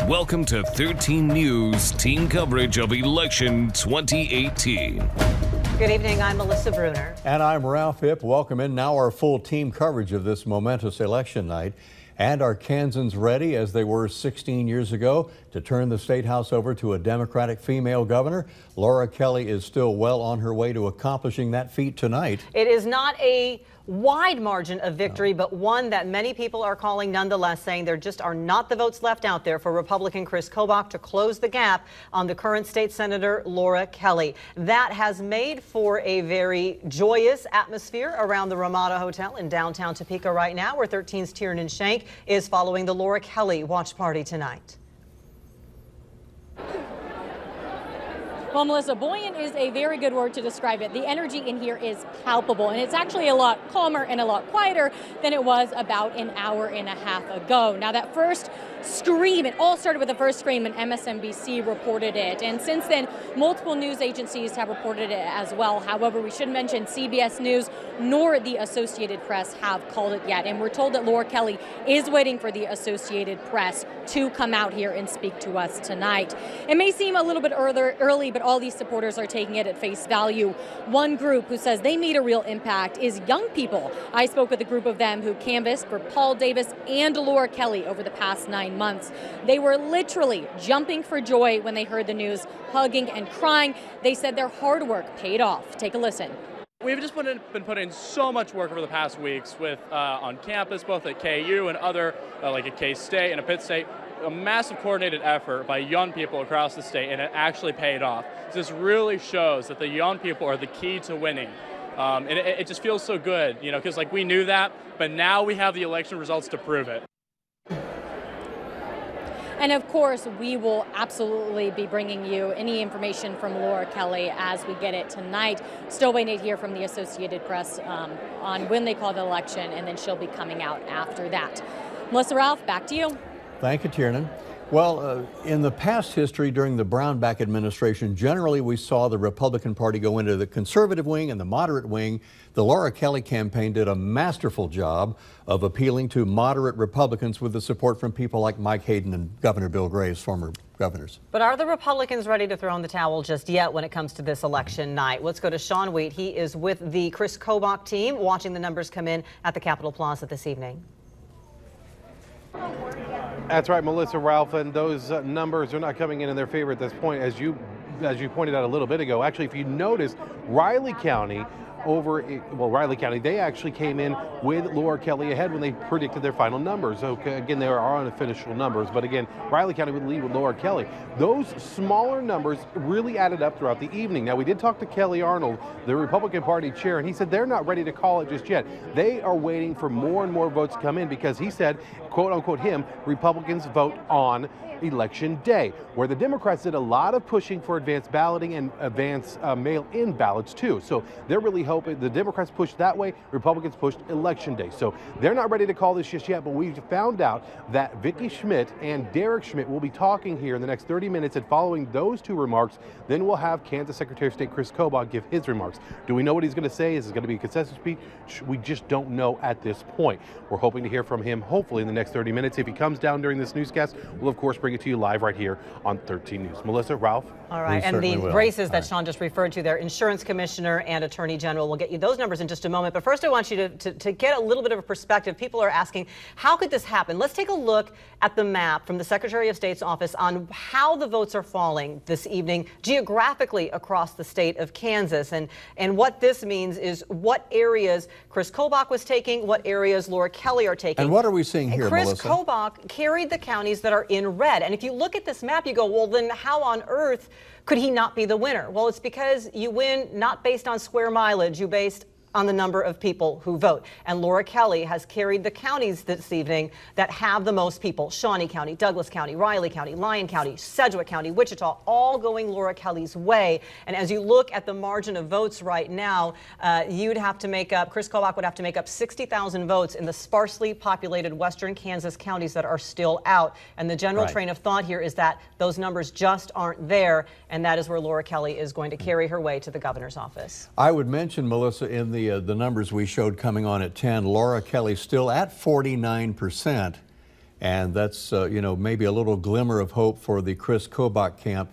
Welcome to 13 News team coverage of election 2018. Good evening, I'm Melissa Bruner. And I'm Ralph Hipp. Welcome in now our full team coverage of this momentous election night. And are Kansans ready, as they were 16 years ago, to turn the State House over to a Democratic female governor? Laura Kelly is still well on her way to accomplishing that feat tonight. It is not a wide margin of victory, but one that many people are calling nonetheless, saying there just are not the votes left out there for Republican Chris Kobach to close the gap on the current state senator Laura Kelly. That has made for a very joyous atmosphere around the Ramada Hotel in downtown Topeka right now, where 13's Tiernan Shank is following the Laura Kelly watch party tonight. Well, Melissa, buoyant is a very good word to describe it. The energy in here is palpable, and it's actually a lot calmer and a lot quieter than it was about an hour and a half ago. Now, that first scream, it all started with the first scream, and MSNBC reported it. And since then, multiple news agencies have reported it as well. However, we should mention CBS News nor the Associated Press have called it yet. And we're told that Laura Kelly is waiting for the Associated Press to come out here and speak to us tonight. It may seem a little bit early, but all these supporters are taking it at face value. One group who says they made a real impact is young people. I spoke with a group of them who canvassed for Paul Davis and Laura Kelly over the past 9 months. They were literally jumping for joy when they heard the news, hugging and crying. They said their hard work paid off. Take a listen. We've just been putting so much work over the past weeks with on campus, both at KU and other, like at K-State and at Pitt State. A massive coordinated effort by young people across the state, and it actually paid off. So this really shows that the young people are the key to winning. And it just feels so good, you know, because like we knew that, but now we have the election results to prove it. And of course, we will absolutely be bringing you any information from Laura Kelly as we get it tonight. Still waiting to hear from the Associated Press on when they call the election, and then she'll be coming out after that. Melissa, Ralph, back to you. Thank you, Tiernan. Well, in the past history during the Brownback administration, generally we saw the Republican Party go into the conservative wing and the moderate wing. The Laura Kelly campaign did a masterful job of appealing to moderate Republicans with the support from people like Mike Hayden and Governor Bill Graves, former governors. But are the Republicans ready to throw in the towel just yet when it comes to this election night? Let's go to Sean Wheat. He is with the Chris Kobach team, watching the numbers come in at the Capitol Plaza this evening. That's right, Melissa, Ralph, and those numbers are not coming in their favor at this point, as you pointed out a little bit ago. Actually, if you notice, Riley County, they actually came in with Laura Kelly ahead when they predicted their final numbers. So again, they are unofficial numbers, but again, Riley County would lead with Laura Kelly. Those smaller numbers really added up throughout the evening. Now, we did talk to Kelly Arnold, the Republican Party chair, and he said they're not ready to call it just yet. They are waiting for more and more votes to come in because he said, quote unquote him, Republicans vote on Election Day, where the Democrats did a lot of pushing for advanced balloting and advanced mail-in ballots too. So they're really hoping the Democrats pushed that way, Republicans pushed Election Day. So they're not ready to call this just yet, but we've found out that Vicki Schmidt and Derek Schmidt will be talking here in the next 30 minutes, and following those two remarks, then we'll have Kansas Secretary of State Chris Kobach give his remarks. Do we know what he's going to say? Is it going to be a consensus speech? We just don't know at this point. We're hoping to hear from him hopefully in the next 30 minutes. If he comes down during this newscast, we'll of course bring it to you live right here on 13 News. Melissa, Ralph? All right, and the races that Sean just referred to there, Insurance Commissioner and Attorney General, we'll get you those numbers in just a moment. But first I want you to get a little bit of a perspective. People are asking, how could this happen? Let's take a look at the map from the Secretary of State's office on how the votes are falling this evening geographically across the state of Kansas. And what this means is what areas Chris Kobach was taking, what areas Laura Kelly are taking. And what are we seeing here, Chris Melissa? Kobach carried the counties that are in red. And if you look at this map, you go, well, then how on earth could he not be the winner? Well, it's because you win not based on square mileage, you based on the number of people who vote. And Laura Kelly has carried the counties this evening that have the most people. Shawnee County, Douglas County, Riley County, Lyon County, Sedgwick County, Wichita, all going Laura Kelly's way. And as you look at the margin of votes right now, you'd have to make up, Chris Kobach would have to make up 60,000 votes in the sparsely populated western Kansas counties that are still out. And the general train of thought here is that those numbers just aren't there. And that is where Laura Kelly is going to carry her way to the governor's office. I would mention, Melissa, in the numbers we showed coming on at 10, Laura Kelly still at 49%. And that's, you know, maybe a little glimmer of hope for the Chris Kobach camp.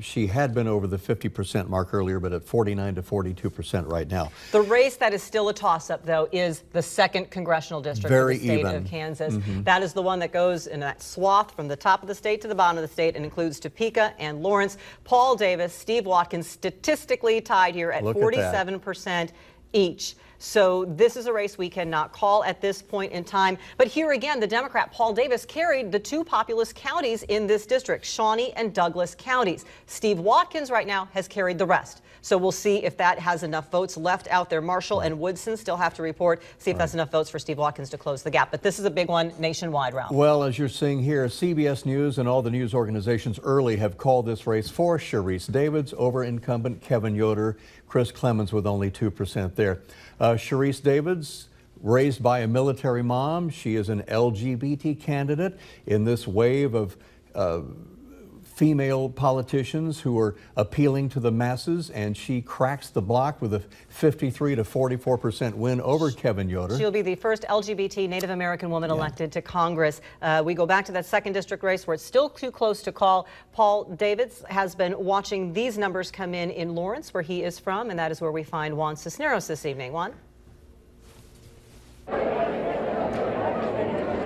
She had been over the 50% mark earlier, but at 49 to 42% right now. The race that is still a toss-up, though, is the 2nd congressional district of the state of Kansas. That is the one that goes in that swath from the top of the state to the bottom of the state and includes Topeka and Lawrence. Paul Davis, Steve Watkins, statistically tied here at 47% each. So this is a race we cannot call at this point in time. But here again, the Democrat Paul Davis carried the 2 populous counties in this district, Shawnee and Douglas counties. Steve Watkins right now has carried the rest. So we'll see if that has enough votes left out there. Marshall and Woodson still have to report, see if that's enough votes for Steve Watkins to close the gap. But this is a big one nationwide, Ralph. Well, as you're seeing here, CBS News and all the news organizations early have called this race for Sharice Davids over incumbent Kevin Yoder, Chris Clemens with only 2% there. Sharice Davids, raised by a military mom. She is an LGBT candidate in this wave of female politicians who are appealing to the masses, and she cracks the block with a 53 to 44% win over Kevin Yoder. She'll be the first LGBT Native American woman elected to Congress. We go back to that 2nd district race where it's still too close to call. Paul Davids has been watching these numbers come in Lawrence, where he is from, and that is where we find Juan Cisneros this evening. Juan?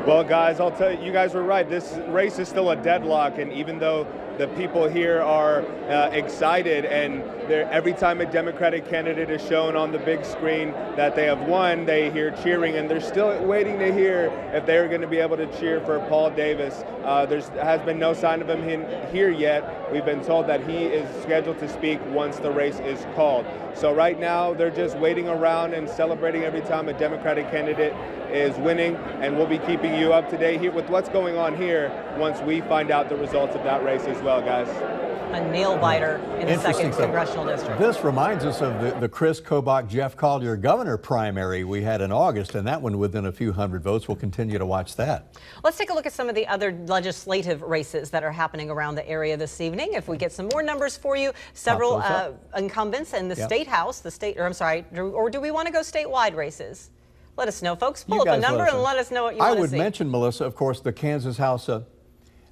Well, guys, I'll tell you, you guys were right. This race is still a deadlock, and even though the people here are excited, and every time a Democratic candidate is shown on the big screen that they have won, they hear cheering, and they're still waiting to hear if they're going to be able to cheer for Paul Davis. There has been no sign of him here yet. We've been told that he is scheduled to speak once the race is called. So right now, they're just waiting around and celebrating every time a Democratic candidate is winning, and we'll be keeping you up to date here with what's going on here once we find out the results of that race as well, guys. A nail-biter in the 2nd congressional district. This reminds us of the Chris Kobach, Jeff Collier governor primary we had in August, and that one within a few hundred votes. We'll continue to watch that. Let's take a look at some of the other legislative races that are happening around the area this evening. If we get some more numbers for you, several incumbents in the state house, or do we want to go statewide races? Let us know, folks. Pull up a number and let us know what you want to see. I would mention, Melissa, of course, the Kansas House.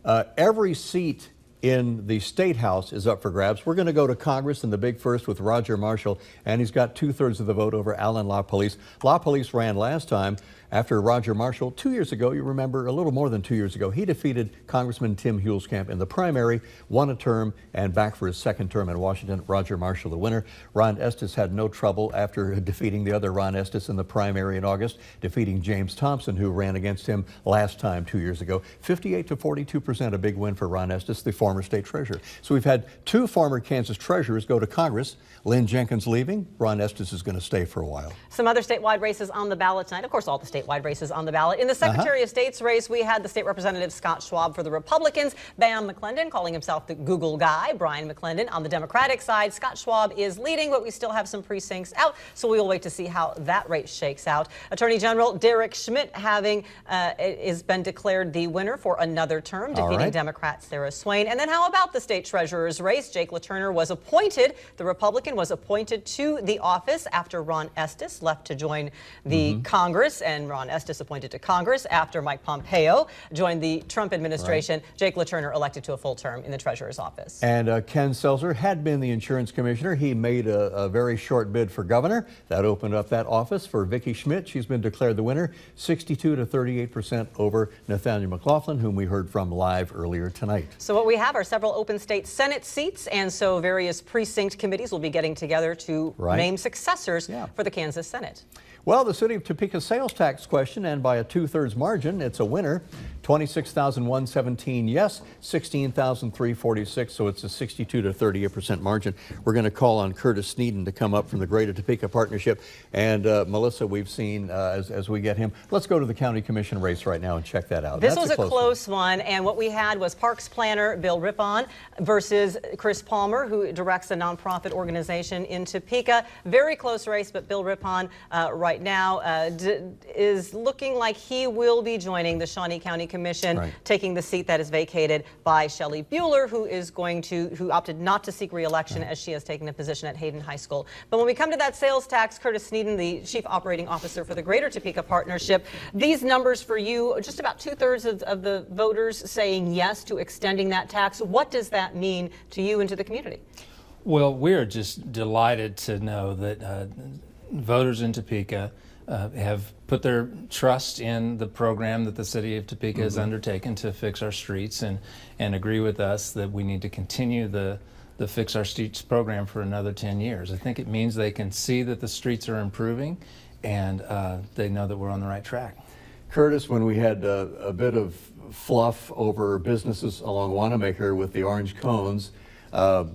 Every seat in the State House is up for grabs. We're going to go to Congress in the big first with Roger Marshall, and he's got 2/3 of the vote over Alan LaPolice. LaPolice ran last time after Roger Marshall 2 years ago. You remember, a little more than 2 years ago, he defeated Congressman Tim Hulskamp in the primary, won a term, and back for his 2nd term in Washington. Roger Marshall, the winner. Ron Estes had no trouble after defeating the other Ron Estes in the primary in August, defeating James Thompson, who ran against him last time 2 years ago. 58 to 42%, a big win for Ron Estes, the former state treasurer. So we've had 2 former Kansas treasurers go to Congress. Lynn Jenkins leaving. Ron Estes is going to stay for a while. Some other statewide races on the ballot tonight. Of course, all the statewide races on the ballot. In the Secretary of State's race, we had the state representative Scott Schwab for the Republicans, Bam McClendon calling himself the Google guy, Brian McClendon. On the Democratic side, Scott Schwab is leading, but we still have some precincts out, so we will wait to see how that race shakes out. Attorney General Derek Schmidt has been declared the winner for another term, defeating Democrat Sarah Swain. And then how about the state treasurer's race? Jake LaTurner was appointed, the Republican was appointed to the office after Ron Estes left to join the Congress, and Ron Estes appointed to Congress after Mike Pompeo joined the Trump administration. Jake LaTurner elected to a full term in the treasurer's office. And Ken Selzer had been the insurance commissioner. He made a very short bid for governor. That opened up that office for Vicki Schmidt. She's been declared the winner, 62 to 38% over Nathaniel McLaughlin, whom we heard from live earlier tonight. So what we have are several open state Senate seats, and so various precinct committees will be getting together to name successors for the Kansas Senate. Well, the city of Topeka sales tax question, and by a 2/3 margin, it's a winner. 26,117 yes, 16,346, so it's a 62 to 38% margin. We're going to call on Curtis Sneeden to come up from the Greater Topeka Partnership. And Melissa, we've seen as we get him. Let's go to the county commission race right now and check that out. This was a close one, and what we had was Parks planner Bill Rippon versus Chris Palmer, who directs a nonprofit organization in Topeka. Very close race, but Bill Rippon right right now is looking like he will be joining the Shawnee County Commission, taking the seat that is vacated by Shelley Bueller, who opted not to seek re-election as she has taken a position at Hayden High School. But when we come to that sales tax, Curtis Sneeden, the Chief Operating Officer for the Greater Topeka Partnership, these numbers for you, just about 2/3 of the voters saying yes to extending that tax. What does that mean to you and to the community? Well, we're just delighted to know that voters in Topeka have put their trust in the program that the city of Topeka has undertaken to fix our streets, and agree with us that we need to continue the Fix Our Streets program for another 10 years. I think it means they can see that the streets are improving, and they know that we're on the right track. Curtis, when we had a bit of fluff over businesses along Wanamaker with the orange cones,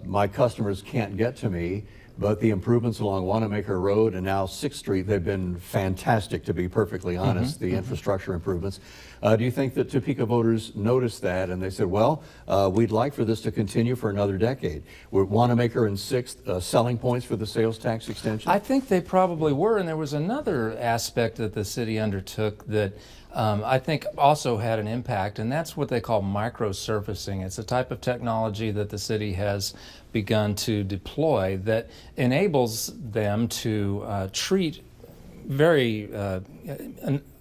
my customers can't get to me, but the improvements along Wanamaker Road and now 6th Street, they've been fantastic, to be perfectly honest, the infrastructure improvements. Do you think that Topeka voters noticed that and they said, well, we'd like for this to continue for another decade? Were Wanamaker and 6th selling points for the sales tax extension? I think they probably were, and there was another aspect that the city undertook that I think also had an impact, and that's what they call microsurfacing. It's a type of technology that the city has begun to deploy that enables them to treat a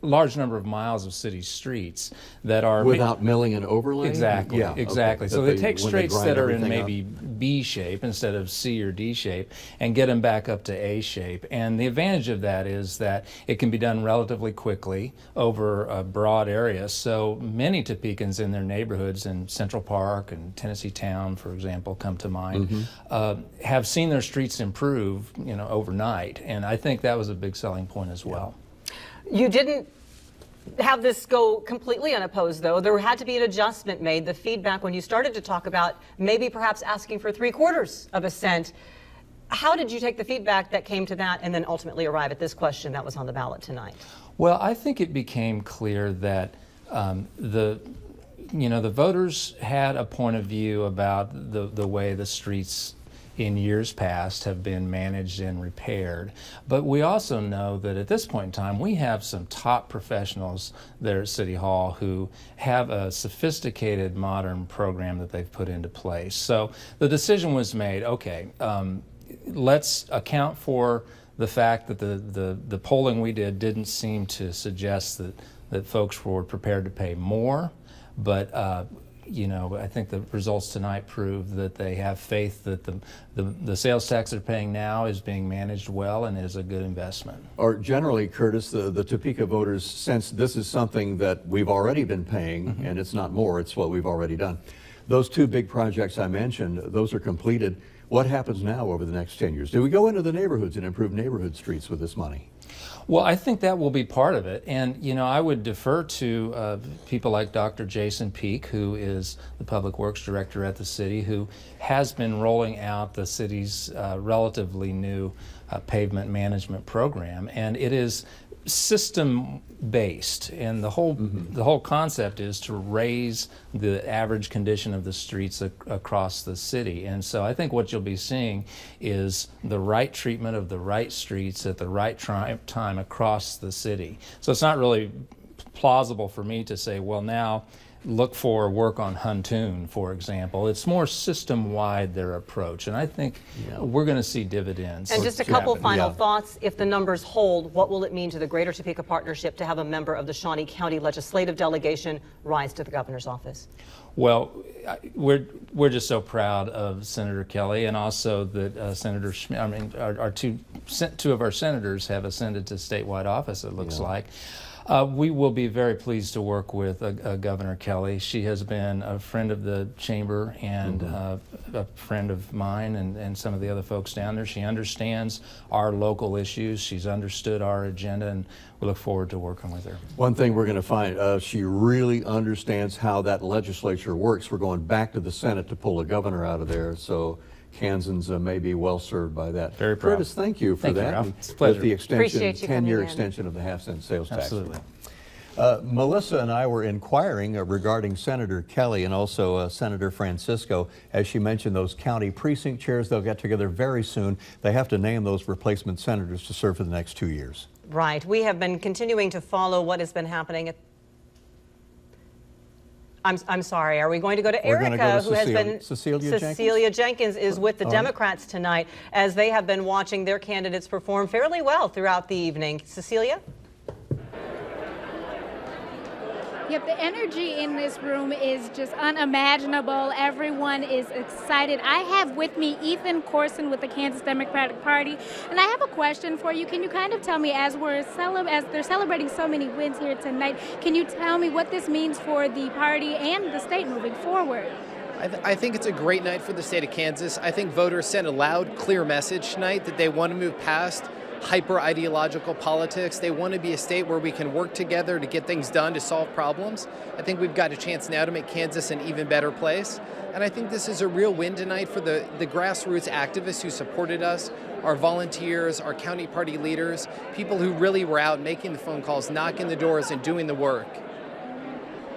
large number of miles of city streets that are without milling and overlaying? Exactly. Yeah, exactly. okay. So they take streets that are in maybe B shape instead of C or D shape and get them back up to A shape. And the advantage of that is that it can be done relatively quickly over a broad area. So many Topekans in their neighborhoods in Central Park and Tennessee Town, for example, come to mind, have seen their streets improve, overnight. And I think that was a big selling point as well. You didn't have this go completely unopposed, though. There had to be an adjustment made. The feedback when you started to talk about maybe perhaps asking for 3/4 of a cent. How did you take the feedback that came to that and then ultimately arrive at this question that was on the ballot tonight? Well, I think it became clear that the voters had a point of view about the way the streets in years past have been managed and repaired. But we also know that at this point in time, we have some top professionals there at City Hall who have a sophisticated modern program that they've put into place. So the decision was made, okay, let's account for the fact that the polling we did didn't seem to suggest that folks were prepared to pay more, but I think the results tonight prove that they have faith that the sales tax they're paying now is being managed well and is a good investment. Or generally, Curtis, the Topeka voters sense this is something that we've already been paying, and it's not more, it's what we've already done. Those two big projects I mentioned, those are completed. What happens now over the next 10 years? Do we go into the neighborhoods and improve neighborhood streets with this money? Well, I think that will be part of it. And, I would defer to people like Dr. Jason Peak, who is the Public Works Director at the city, who has been rolling out the city's relatively new pavement management program. And it is system-based, and the whole concept is to raise the average condition of the streets across the city. And so I think what you'll be seeing is the right treatment of the right streets at the right time across the city. So it's not really plausible for me to say, well, now look for work on Huntoon, for example. It's more system-wide, their approach, and I think we're going to see dividends. And just a couple final thoughts. If the numbers hold, what will it mean to the Greater Topeka Partnership to have a member of the Shawnee County Legislative Delegation rise to the governor's office? Well, we're just so proud of Senator Kelly, and also that Senator Schmidt, our two of our senators have ascended to statewide office, it looks like. We will be very pleased to work with Governor Kelly. She has been a friend of the chamber and a friend of mine and some of the other folks down there. She understands our local issues. She's understood our agenda, and we look forward to working with her. One thing we're going to find, she really understands how that legislature works. We're going back to the Senate to pull a governor out of there, so Kansans may be well served by that. Very proud. Curtis, thank you for that. Ralph. It's a pleasure. With the extension, Appreciate you 10-year extension of the half-cent sales tax. Absolutely. Melissa and I were inquiring regarding Senator Kelly and also Senator Francisco. As she mentioned, those county precinct chairs, they'll get together very soon. They have to name those replacement senators to serve for the next 2 years. Right. We have been continuing to follow what has been happening at I'm sorry. Are we going to go to Erica, who has been Cecilia Jenkins is with the Democrats tonight as they have been watching their candidates perform fairly well throughout the evening. Cecilia? Yep, the energy in this room is just unimaginable. Everyone is excited. I have with me Ethan Corson with the Kansas Democratic Party, and I have a question for you. Can you kind of tell me, as they're celebrating so many wins here tonight, can you tell me what this means for the party and the state moving forward? I think it's a great night for the state of Kansas. I think voters sent a loud, clear message tonight that they want to move past hyper-ideological politics. They want to be a state where we can work together to get things done, to solve problems. I think we've got a chance now to make Kansas an even better place. And I think this is a real win tonight for the grassroots activists who supported us, our volunteers, our county party leaders, people who really were out making the phone calls, knocking the doors, and doing the work.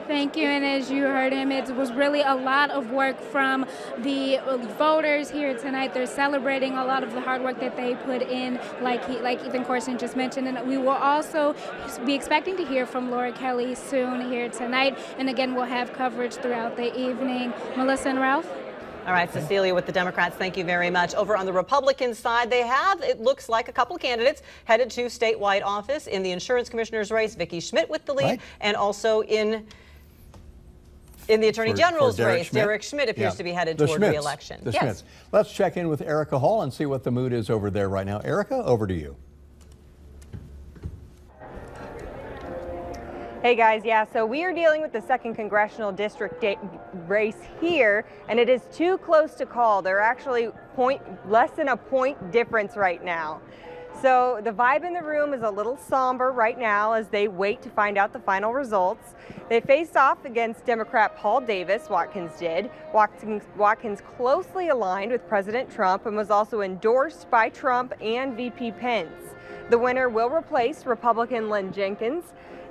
Thank you, and as you heard him, it was really a lot of work from the voters here tonight. They're celebrating a lot of the hard work that they put in, like Ethan Corson just mentioned, and we will also be expecting to hear from Laura Kelly soon here tonight, and again, we'll have coverage throughout the evening. Melissa and Ralph? All right, Cecilia with the Democrats, thank you very much. Over on the Republican side, they have, it looks like, a couple of candidates headed to statewide office. In the insurance commissioner's race, Vicki Schmidt with the lead, and also in the Attorney General's race, Derek Schmidt appears to be headed toward re-election. Schmidts. Let's check in with Erica Hall and see what the mood is over there right now. Erica, over to you. Hey guys, so we are dealing with the 2nd Congressional District race here, and it is too close to call. They're actually less than a point difference right now. So the vibe in the room is a little somber right now as they wait to find out the final results. They faced off against Democrat Paul Davis, Watkins did. Watkins closely aligned with President Trump and was also endorsed by Trump and VP Pence. The winner will replace Republican Lynn Jenkins.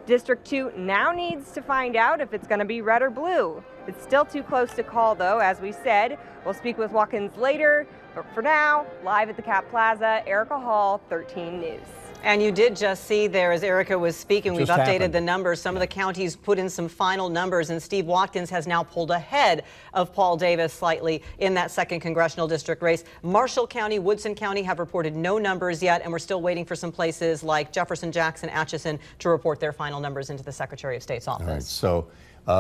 District 2 now needs to find out if it's going to be red or blue. It's still too close to call, though, as we said. We'll speak with Watkins later, but for now, live at the Cap Plaza, Erica Hall, 13 News. And you did just see there, as Erica was speaking, we've updated the numbers. Some of the counties put in some final numbers, and Steve Watkins has now pulled ahead of Paul Davis slightly in that 2nd Congressional District race. Marshall County, Woodson County have reported no numbers yet, and we're still waiting for some places like Jefferson, Jackson, Atchison to report their final numbers into the Secretary of State's office. All right, so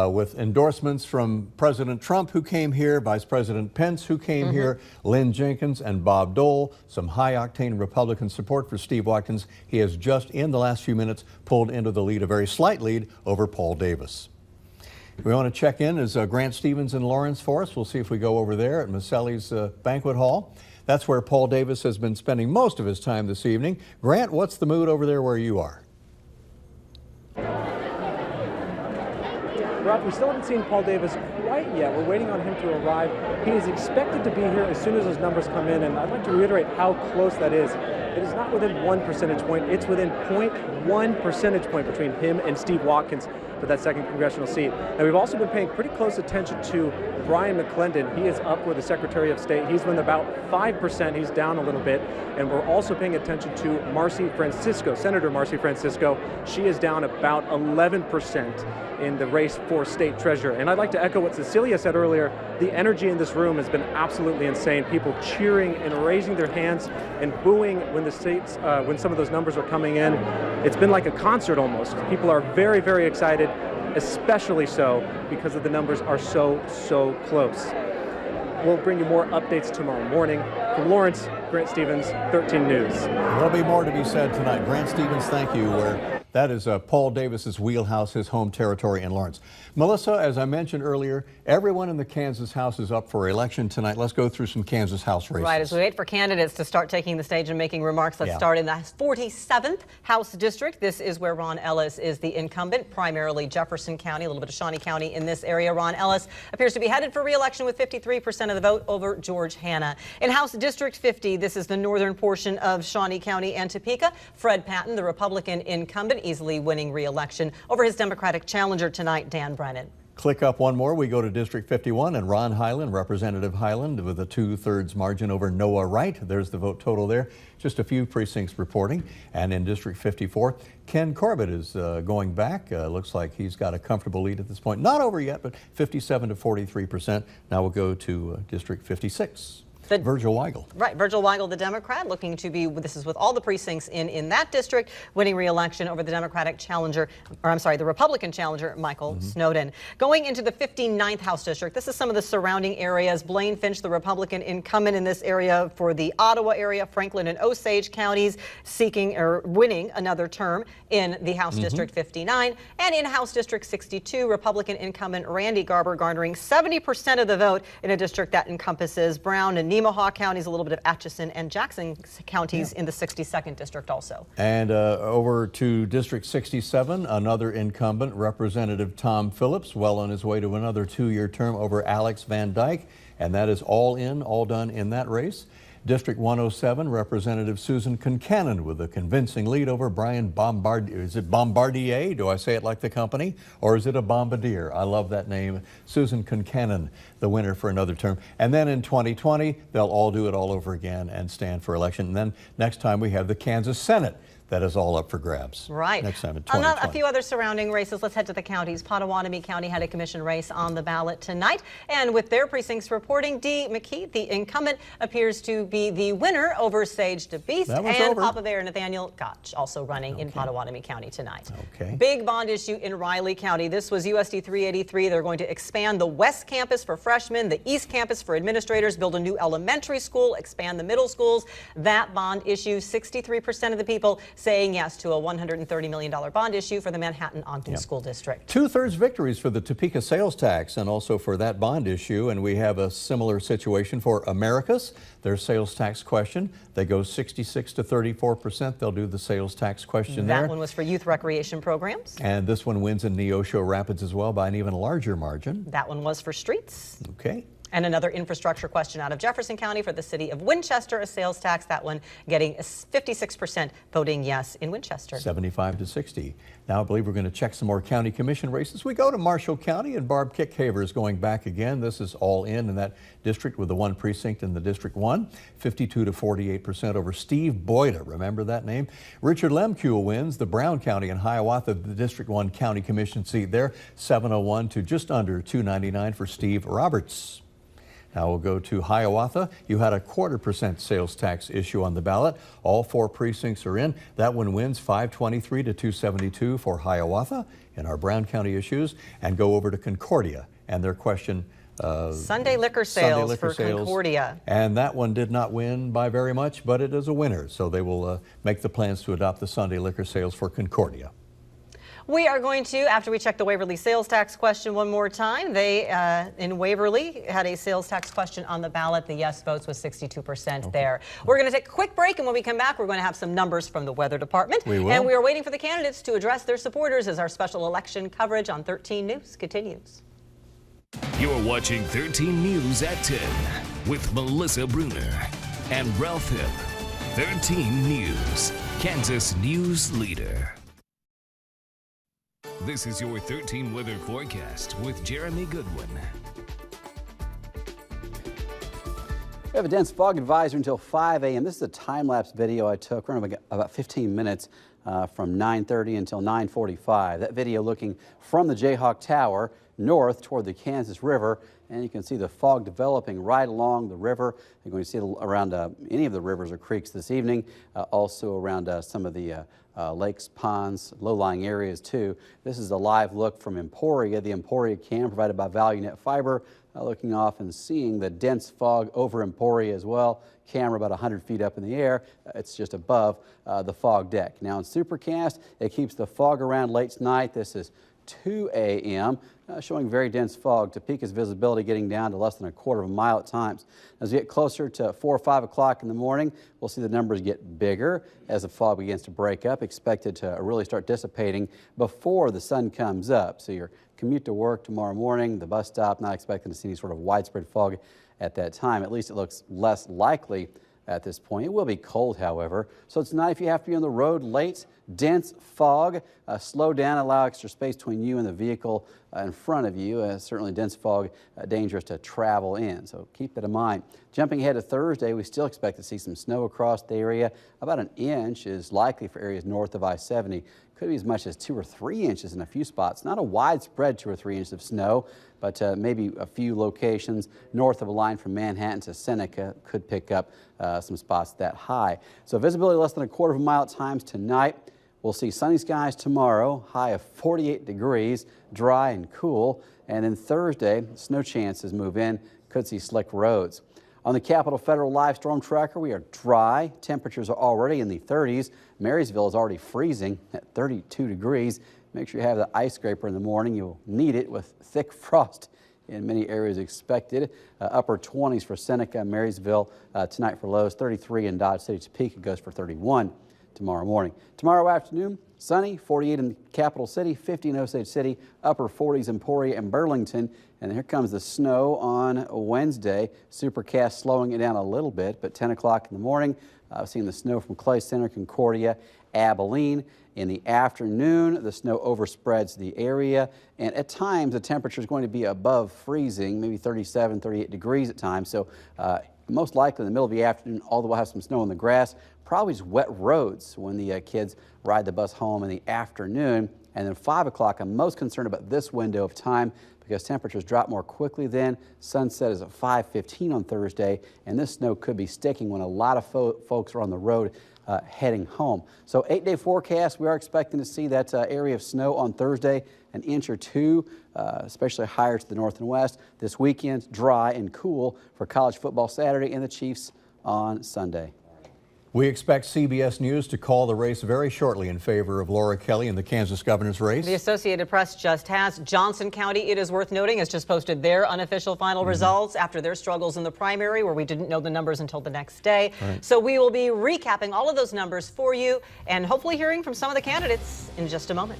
with endorsements from President Trump, who came here, Vice President Pence, who came here, Lynn Jenkins and Bob Dole, some high-octane Republican support for Steve Watkins. He has just, in the last few minutes, pulled into the lead, a very slight lead over Paul Davis. We want to check in as Grant Stevens in Lawrence for us. We'll see if we go over there at Maselli's Banquet Hall. That's where Paul Davis has been spending most of his time this evening. Grant, what's the mood over there where you are? Ralph, we still haven't seen Paul Davis quite yet. We're waiting on him to arrive. He is expected to be here as soon as those numbers come in, and I'd like to reiterate how close that is. It is not within 1 percentage point. It's within 0.1 percentage point between him and Steve Watkins for that 2nd congressional seat. And we've also been paying pretty close attention to Brian McClendon. He is up for the Secretary of State. He's been about 5%. He's down a little bit. And we're also paying attention to Marcy Francisco, Senator Marcy Francisco. She is down about 11% in the race for state treasurer. And I'd like to echo what Cecilia said earlier. The energy in this room has been absolutely insane. People cheering and raising their hands and booing when when some of those numbers are coming in. It's been like a concert almost. People are very, very excited, especially so because the numbers are so close. We'll bring you more updates tomorrow morning. From Lawrence, Grant Stevens, 13 News. There'll be more to be said tonight. Grant Stevens, thank you. That is Paul Davis's wheelhouse, his home territory in Lawrence. Melissa, as I mentioned earlier, everyone in the Kansas House is up for election tonight. Let's go through some Kansas House races. Right, as we wait for candidates to start taking the stage and making remarks, let's start in the 47th House District. This is where Ron Ellis is the incumbent, primarily Jefferson County, a little bit of Shawnee County in this area. Ron Ellis appears to be headed for re-election with 53% of the vote over George Hanna. In House District 50, this is the northern portion of Shawnee County and Topeka. Fred Patton, the Republican incumbent, easily winning re-election over his Democratic challenger tonight, Dan Brennan. Click up one more. We go to District 51 and Ron Highland, Representative Highland, with a 2/3 margin over Noah Wright. There's the vote total there. Just a few precincts reporting. And in District 54, Ken Corbett is going back. Looks like he's got a comfortable lead at this point. Not over yet, but 57 to 43%. Now we'll go to District 56. Virgil Weigel. Right, Virgil Weigel, the Democrat, looking to be, this is with all the precincts in that district, winning re-election over the Democratic challenger, or I'm sorry, the Republican challenger, Michael Snowden. Going into the 59th House District, this is some of the surrounding areas. Blaine Finch, the Republican incumbent in this area for the Ottawa area, Franklin and Osage counties, seeking or winning another term in the House District 59. And in House District 62, Republican incumbent Randy Garber garnering 70% of the vote in a district that encompasses Brown and Nemaha counties, a little bit of Atchison and Jackson counties in the 62nd district also. And over to District 67, another incumbent, Representative Tom Phillips, well on his way to another 2-year term over Alex Van Dyke, and that is all done in that race. District 107, Representative Susan Concannon with a convincing lead over Brian Bombardier. Is it Bombardier? Do I say it like the company? Or is it a Bombardier? I love that name. Susan Concannon, the winner for another term. And then in 2020, they'll all do it all over again and stand for election. And then next time we have the Kansas Senate. That is all up for grabs. Right. Next time in 2020. A few other surrounding races. Let's head to the counties. Potawatomi County had a commission race on the ballot tonight. And with their precincts reporting, Dee McKee, the incumbent, appears to be the winner over Sage DeBeast. And Papa Bear Nathaniel Gotch also running in Potawatomi County tonight. Okay. Big bond issue in Riley County. This was USD 383. They're going to expand the West Campus for freshmen, the East Campus for administrators, build a new elementary school, expand the middle schools. That bond issue, 63% of the people saying yes to a $130 million bond issue for the Manhattan-Ogden School District. 2/3 victories for the Topeka sales tax and also for that bond issue. And we have a similar situation for Americus. Their sales tax question, they go 66 to 34%. They'll do the sales tax question there. That one was for youth recreation programs. And this one wins in Neosho Rapids as well by an even larger margin. That one was for streets. Okay. And another infrastructure question out of Jefferson County for the city of Winchester, a sales tax. That one getting 56% voting yes in Winchester. 75 to 60. Now I believe we're going to check some more county commission races. We go to Marshall County and Barb Kickhaver is going back again. This is all in that district with the one precinct in the District 1. 52 to 48% over Steve Boyda. Remember that name? Richard Lemkuhl wins the Brown County and Hiawatha, the District 1 county commission seat there. 701 to just under 299 for Steve Roberts. Now we'll go to Hiawatha. You had a 0.25% sales tax issue on the ballot. All 4 precincts are in. That one wins 523 to 272 for Hiawatha in our Brown County issues. And go over to Concordia and their question. Sunday liquor sales for Concordia. And that one did not win by very much, but it is a winner. So they will make the plans to adopt the Sunday liquor sales for Concordia. We are going to, after we check the Waverly sales tax question one more time, they, in Waverly, had a sales tax question on the ballot. The yes votes was 62% there. We're going to take a quick break, and when we come back, we're going to have some numbers from the Weather Department. We will. And we are waiting for the candidates to address their supporters as our special election coverage on 13 News continues. You're watching 13 News at 10 with Melissa Bruner and Ralph Hipp. 13 News, Kansas News Leader. This is your 13 weather forecast with Jeremy Goodwin. We have a dense fog advisory until 5 a.m. This is a time-lapse video I took around about 15 minutes from 9:30 until 9:45. That video looking from the Jayhawk Tower north toward the Kansas River, and you can see the fog developing right along the river. You're going to see it around any of the rivers or creeks this evening, also around some of the lakes, ponds, low-lying areas too. This is a live look from Emporia, the Emporia cam provided by ValueNet Fiber, looking off and seeing the dense fog over Emporia as well. Camera about 100 feet up in the air. It's just above the fog deck. Now in Supercast, it keeps the fog around late tonight. This is 2 a.m. Showing very dense fog. Topeka's visibility getting down to less than 1/4 mile at times. As we get closer to 4 or 5 o'clock in the morning, we'll see the numbers get bigger as the fog begins to break up, expected to really start dissipating before the sun comes up. So your commute to work tomorrow morning, the bus stop, not expecting to see any sort of widespread fog at that time. At least it looks less likely at this point. It will be cold, however. So tonight, if you have to be on the road late, dense fog, slow down, allow extra space between you and the vehicle in front of you. Certainly dense fog, dangerous to travel in, so keep that in mind. Jumping ahead to Thursday, we still expect to see some snow across the area. About an inch is likely for areas north of I-70. Could be as much as 2 or 3 inches in a few spots. Not a widespread 2 or 3 inches of snow, but maybe a few locations north of a line from Manhattan to Seneca could pick up some spots that high. So visibility less than a quarter of a mile at times tonight. We'll see sunny skies tomorrow, high of 48 degrees, dry and cool. And then Thursday, snow chances move in, could see slick roads. On the Capitol Federal Live Storm Tracker, we are dry. Temperatures are already in the 30s. Marysville is already freezing at 32 degrees. Make sure you have the ice scraper in the morning. You'll need it with thick frost in many areas expected. Upper 20s for Seneca and Marysville tonight for lows. 33 in Dodge City. Topeka goes for 31 tomorrow morning. Tomorrow afternoon, sunny, 48 in the capital city, 50 in Osage City, upper 40s in Emporia and Burlington. And here comes the snow on Wednesday. Supercast slowing it down a little bit, but 10 o'clock in the morning, seeing the snow from Clay Center, Concordia, Abilene. In the afternoon, the snow overspreads the area, and at times the temperature is going to be above freezing, maybe 37, 38 degrees at times. So most likely in the middle of the afternoon, although we'll have some snow on the grass, probably just wet roads when the kids ride the bus home in the afternoon. And then 5 o'clock, I'm most concerned about this window of time because temperatures drop more quickly then. Sunset is at 5:15 on Thursday, and this snow could be sticking when a lot of folks are on the road heading home. So 8-day forecast, we are expecting to see that area of snow on Thursday, an inch or two, especially higher to the north and west. This weekend, dry and cool for college football Saturday and the Chiefs on Sunday. We expect CBS News to call the race very shortly in favor of Laura Kelly in the Kansas governor's race. The Associated Press just has. Johnson County, it is worth noting, has just posted their unofficial final results after their struggles in the primary where we didn't know the numbers until the next day. Right. So we will be recapping all of those numbers for you and hopefully hearing from some of the candidates in just a moment.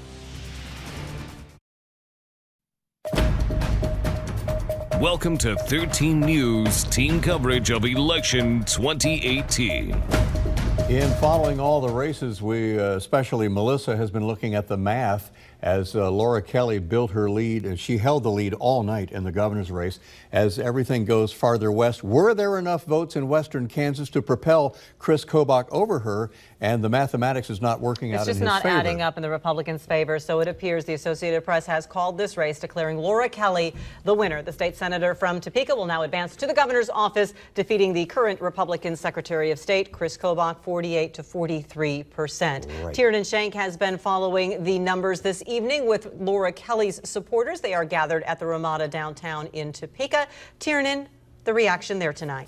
Welcome to 13 News team coverage of election 2018. In following all the races, we, especially Melissa, has been looking at the math as Laura Kelly built her lead, and she held the lead all night in the governor's race. As everything goes farther west, were there enough votes in western Kansas to propel Chris Kobach over her? And the mathematics is not working out in his favor. It's just not adding up in the Republicans' favor. So it appears the Associated Press has called this race, declaring Laura Kelly the winner. The state senator from Topeka will now advance to the governor's office, defeating the current Republican Secretary of State, Chris Kobach, 48 to 43%. Right. Tiernan Shank has been following the numbers this evening with Laura Kelly's supporters. They are gathered at the Ramada downtown in Topeka. Tiernan, the reaction there tonight.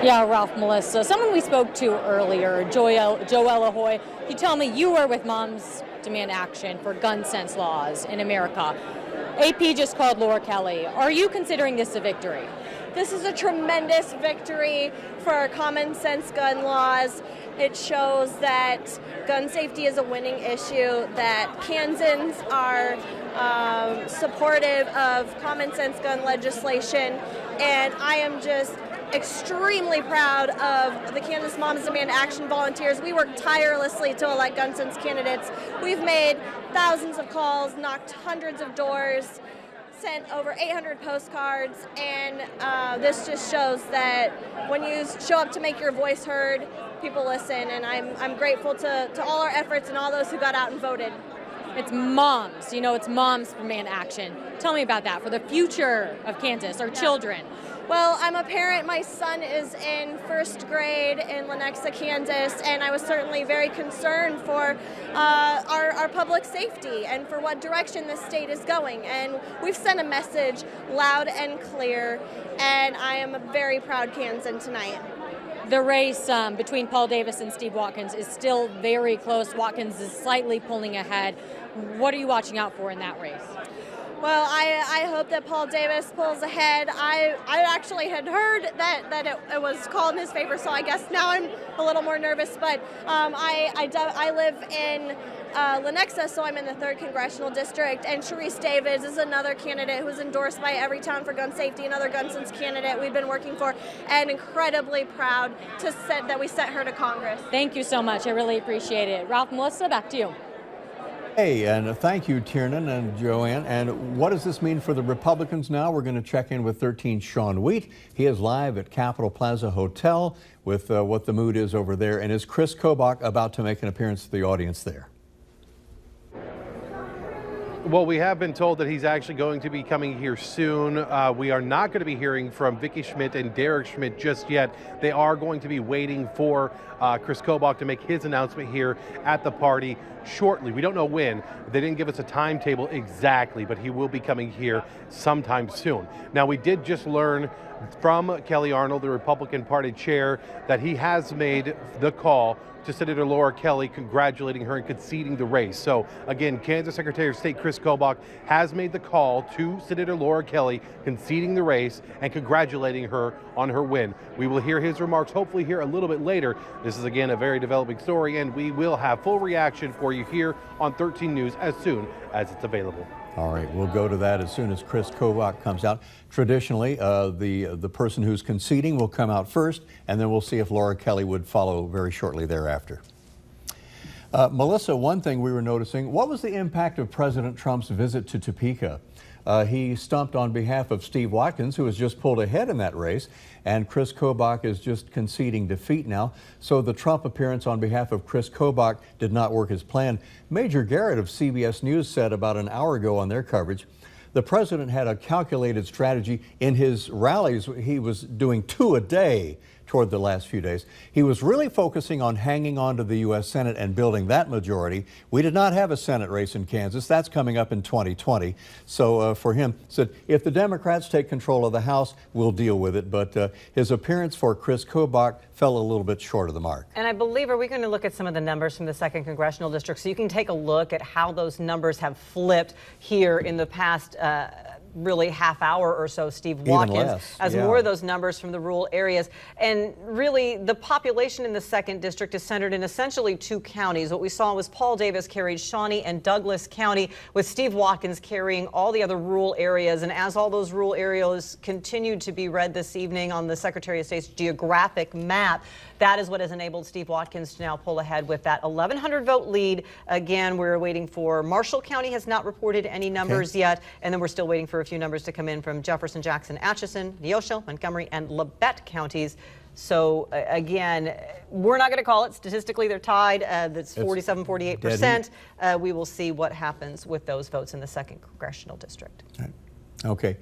Yeah, Ralph, Melissa, someone we spoke to earlier, Joel Ahoy, you tell me you were with Moms Demand Action for gun sense laws in America. AP just called Laura Kelly. Are you considering this a victory? This is a tremendous victory for common sense gun laws. It shows that gun safety is a winning issue, that Kansans are supportive of common sense gun legislation, and I am just extremely proud of the Kansas Moms Demand Action volunteers. We work tirelessly to elect gun sense candidates. We've made thousands of calls, knocked hundreds of doors, sent over 800 postcards, and this just shows that when you show up to make your voice heard, people listen, and I'm grateful to all our efforts and all those who got out and voted. It's moms, it's Moms Demand Action. Tell me about that for the future of Kansas, our children. Well, I'm a parent. My son is in first grade in Lenexa, Kansas, and I was certainly very concerned for our public safety and for what direction this state is going. And we've sent a message loud and clear, and I am a very proud Kansan tonight. The race between Paul Davis and Steve Watkins is still very close. Watkins is slightly pulling ahead. What are you watching out for in that race? Well, I hope that Paul Davis pulls ahead. I actually had heard that it was called in his favor, so I guess now I'm a little more nervous. But I live in Lenexa, so I'm in the 3rd Congressional District, and Sharice Davids is another candidate who's endorsed by Everytown for Gun Safety, another gun sense candidate we've been working for, and incredibly proud that we sent her to Congress. Thank you so much. I really appreciate it. Ralph, Melissa, back to you. Hey, and thank you, Tiernan and Joanne. And what does this mean for the Republicans now? We're going to check in with 13 Sean Wheat. He is live at Capitol Plaza Hotel with what the mood is over there. And is Chris Kobach about to make an appearance to the audience there? Well, we have been told that he's actually going to be coming here soon. We are not going to be hearing from Vicki Schmidt and Derek Schmidt just yet. They are going to be waiting for Chris Kobach to make his announcement here at the party shortly. We don't know when. They didn't give us a timetable exactly, but he will be coming here sometime soon. Now, we did just learn from Kelly Arnold, the Republican Party chair, that he has made the call to Senator Laura Kelly, congratulating her and conceding the race. So again, Kansas Secretary of State Chris Kobach has made the call to Senator Laura Kelly, conceding the race and congratulating her on her win. We will hear his remarks hopefully here a little bit later. This is again a very developing story, and we will have full reaction for you here on 13 News as soon as it's available. All right, we'll go to that as soon as Chris Kobach comes out. Traditionally, the person who's conceding will come out first, and then we'll see if Laura Kelly would follow very shortly thereafter. Melissa, one thing we were noticing, what was the impact of President Trump's visit to Topeka? He stumped on behalf of Steve Watkins, who has just pulled ahead in that race, and Chris Kobach is just conceding defeat now. So the Trump appearance on behalf of Chris Kobach did not work as planned. Major Garrett of CBS News said about an hour ago on their coverage, the president had a calculated strategy. In his rallies, he was doing 2 a day toward the last few days. He was really focusing on hanging on to the U.S. Senate and building that majority. We did not have a Senate race in Kansas. That's coming up in 2020. So for him, said, if the Democrats take control of the House, we'll deal with it. But his appearance for Chris Kobach fell a little bit short of the mark. And I believe, are we going to look at some of the numbers from the 2nd Congressional District so you can take a look at how those numbers have flipped here in the past really half hour or so, Steve Watkins, as more of those numbers from the rural areas. And really, the population in the 2nd District is centered in essentially 2 counties. What we saw was Paul Davis carried Shawnee and Douglas County, with Steve Watkins carrying all the other rural areas. And as all those rural areas continued to be read this evening on the Secretary of State's geographic map, that is what has enabled Steve Watkins to now pull ahead with that 1,100 vote lead. Again, we're waiting for Marshall County, has not reported any numbers yet. And then we're still waiting for a few numbers to come in from Jefferson, Jackson, Atchison, Neosho, Montgomery, and Labette counties. So again, we're not going to call it. Statistically, they're tied. That's 47, 48%. We will see what happens with those votes in the 2nd Congressional District. Okay.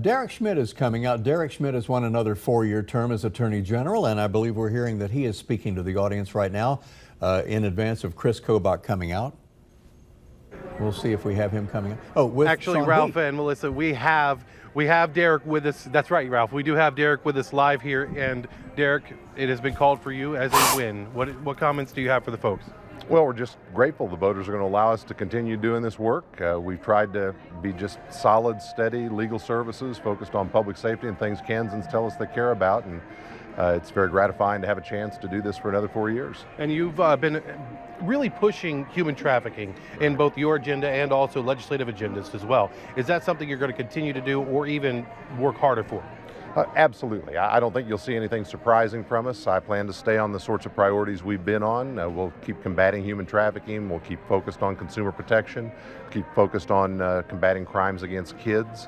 Derek Schmidt is coming out. Derek Schmidt has won another 4-year term as Attorney General, and I believe we're hearing that he is speaking to the audience right now in advance of Chris Kobach coming out. We'll see if we have him coming out. Oh, with actually, Sean Ralph Wheat. and Melissa, we have Derek with us. That's right, Ralph. We do have Derek with us live here, and Derek, it has been called for you as a win. What comments do you have for the folks? Well, we're just grateful the voters are going to allow us to continue doing this work. We've tried to be just solid, steady legal services focused on public safety and things Kansans tell us they care about. And it's very gratifying to have a chance to do this for another 4 years. And you've been really pushing human trafficking in both your agenda and also legislative agendas as well. Is that something you're going to continue to do or even work harder for? Absolutely. I don't think you'll see anything surprising from us. I plan to stay on the sorts of priorities we've been on. We'll keep combating human trafficking. We'll keep focused on consumer protection, keep focused on combating crimes against kids,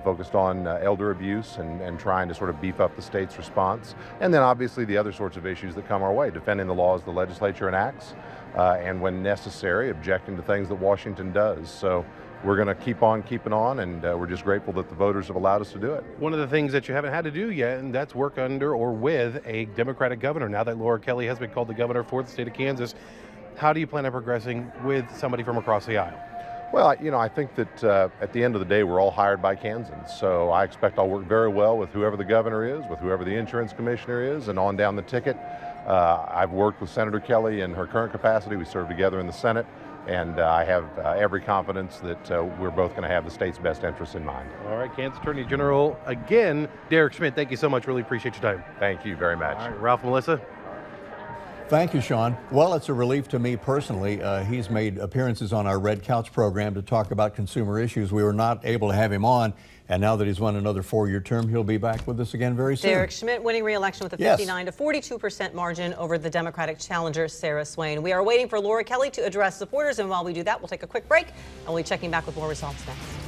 focused on elder abuse and trying to sort of beef up the state's response. And then obviously the other sorts of issues that come our way, defending the laws the legislature enacts, and when necessary, objecting to things that Washington does. So we're going to keep on keeping on, and we're just grateful that the voters have allowed us to do it. One of the things that you haven't had to do yet, and that's work under or with a Democratic governor. Now that Laura Kelly has been called the governor for the state of Kansas, how do you plan on progressing with somebody from across the aisle? Well, I think that at the end of the day, we're all hired by Kansans. So I expect I'll work very well with whoever the governor is, with whoever the insurance commissioner is, and on down the ticket. I've worked with Senator Kelly in her current capacity. We served together in the Senate. And I have every confidence that we're both going to have the state's best interests in mind. All right, Kansas Attorney General again, Derek Schmidt, thank you so much. Really appreciate your time. Thank you very much. All right, Ralph, Melissa. Thank you, Sean. Well, it's a relief to me personally. He's made appearances on our Red Couch program to talk about consumer issues. We were not able to have him on, and now that he's won another 4-year term, he'll be back with us again very soon. Derek Schmidt winning re-election with a 59 to 42% margin over the Democratic challenger, Sarah Swain. We are waiting for Laura Kelly to address supporters, and while we do that, we'll take a quick break, and we'll be checking back with more results next.